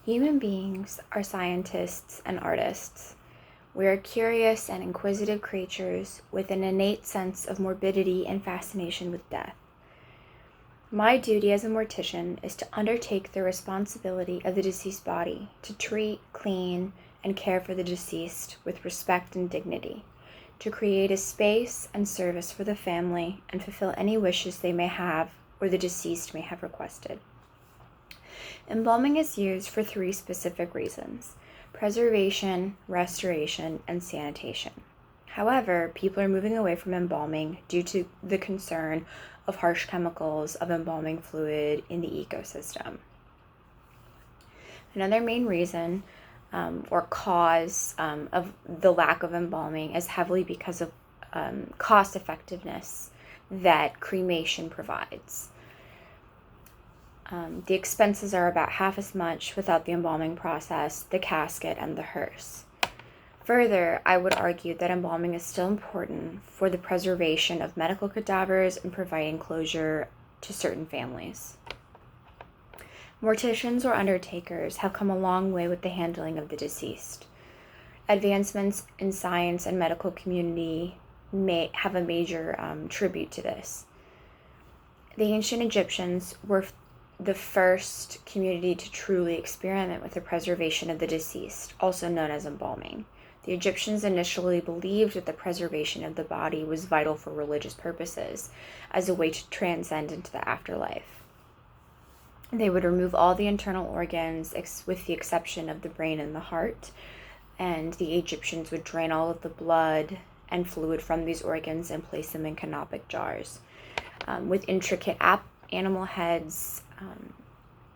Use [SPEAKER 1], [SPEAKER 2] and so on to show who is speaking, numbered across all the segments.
[SPEAKER 1] Human beings are scientists and artists. We are curious and inquisitive creatures with an innate sense of morbidity and fascination with death. My duty as a mortician is to undertake the responsibility of the deceased body, to treat, clean, and care for the deceased with respect and dignity, to create a space and service for the family and fulfill any wishes they may have or the deceased may have requested. Embalming is used for 3 specific reasons: preservation, restoration, and sanitation. However, people are moving away from embalming due to the concern of harsh chemicals of embalming fluid in the ecosystem. Another main reason or cause of the lack of embalming is heavily because of cost effectiveness that cremation provides. The expenses are about half as much without the embalming process, the casket, and the hearse. Further, I would argue that embalming is still important for the preservation of medical cadavers and providing closure to certain families. Morticians or undertakers have come a long way with the handling of the deceased. Advancements in science and medical community may have a major tribute to this. The ancient Egyptians were the first community to truly experiment with the preservation of the deceased, also known as embalming. The Egyptians initially believed that the preservation of the body was vital for religious purposes, as a way to transcend into the afterlife. They would remove all the internal organs with the exception of the brain and the heart, and the Egyptians would drain all of the blood and fluid from these organs and place them in canopic jars with intricate animal heads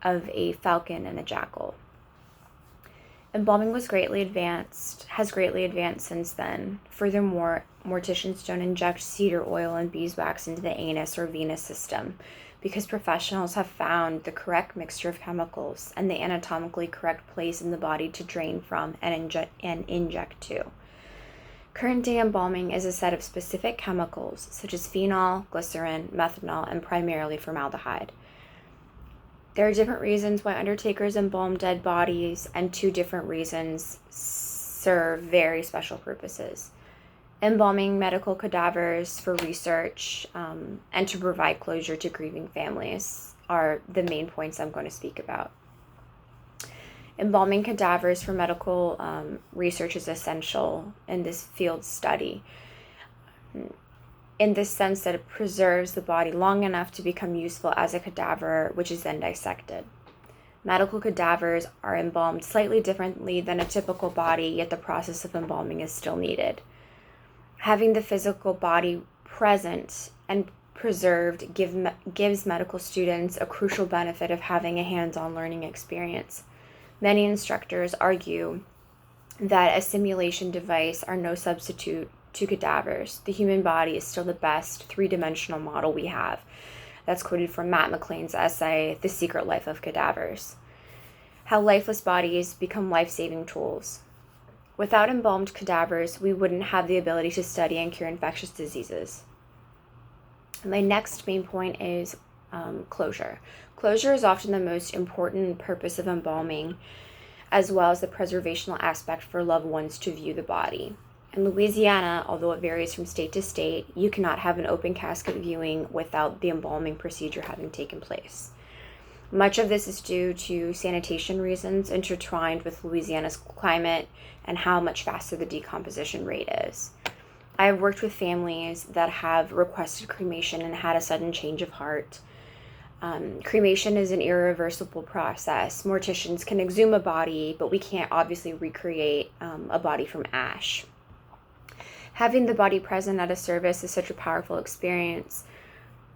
[SPEAKER 1] of a falcon and a jackal. Embalming has greatly advanced since then. Furthermore, morticians don't inject cedar oil and beeswax into the anus or venous system because professionals have found the correct mixture of chemicals and the anatomically correct place in the body to drain from and inject to. Current day embalming is a set of specific chemicals such as phenol, glycerin, methanol, and primarily formaldehyde. There are different reasons why undertakers embalm dead bodies, and 2 different reasons serve very special purposes. Embalming medical cadavers for research and to provide closure to grieving families are the main points I'm going to speak about. Embalming cadavers for medical research is essential in this field study, in the sense that it preserves the body long enough to become useful as a cadaver, which is then dissected. Medical cadavers are embalmed slightly differently than a typical body, yet the process of embalming is still needed. Having the physical body present and preserved gives medical students a crucial benefit of having a hands-on learning experience. Many instructors argue that a simulation device are no substitute to cadavers. The human body is still the best 3-dimensional model we have. That's quoted from Matt McLean's essay, The Secret Life of Cadavers. How lifeless bodies become life-saving tools. Without embalmed cadavers, we wouldn't have the ability to study and cure infectious diseases. My next main point is closure. Closure is often the most important purpose of embalming, as well as the preservational aspect for loved ones to view the body. In Louisiana, although it varies from state to state, you cannot have an open casket viewing without the embalming procedure having taken place. Much of this is due to sanitation reasons intertwined with Louisiana's climate and how much faster the decomposition rate is. I have worked with families that have requested cremation and had a sudden change of heart. Cremation is an irreversible process. Morticians can exhume a body, but we can't obviously recreate a body from ash. Having the body present at a service is such a powerful experience.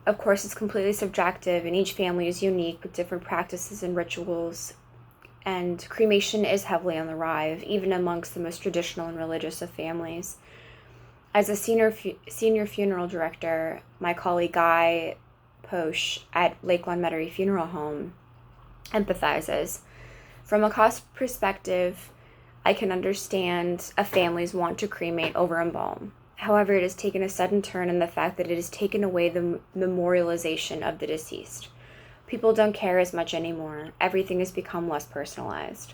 [SPEAKER 1] Of course, it's completely subjective, and each family is unique with different practices and rituals. And cremation is heavily on the rise, even amongst the most traditional and religious of families. As a senior funeral director, my colleague Guy Posh at Lakeland Metairie Funeral Home empathizes. From a cost perspective, I can understand a family's want to cremate over embalm. However, it has taken a sudden turn in the fact that it has taken away the memorialization of the deceased. People don't care as much anymore. Everything has become less personalized.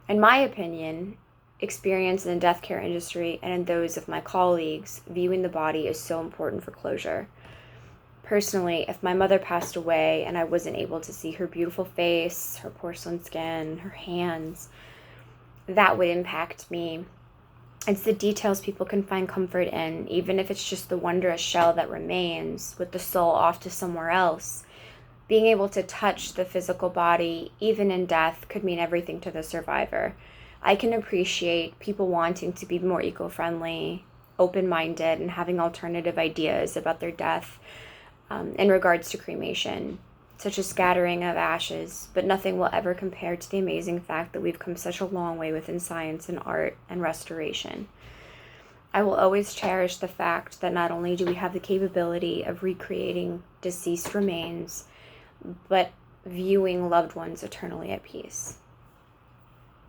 [SPEAKER 1] In my opinion, experience in the death care industry and in those of my colleagues, viewing the body is so important for closure. Personally, if my mother passed away and I wasn't able to see her beautiful face, her porcelain skin, her hands, that would impact me. It's the details people can find comfort in, even if it's just the wondrous shell that remains, with the soul off to somewhere else. Being able to touch the physical body, even in death, could mean everything to the survivor. I can appreciate people wanting to be more eco-friendly, open-minded, and having alternative ideas about their death in regards to cremation, such as scattering of ashes, but nothing will ever compare to the amazing fact that we've come such a long way within science and art and restoration. I will always cherish the fact that not only do we have the capability of recreating deceased remains, but viewing loved ones eternally at peace.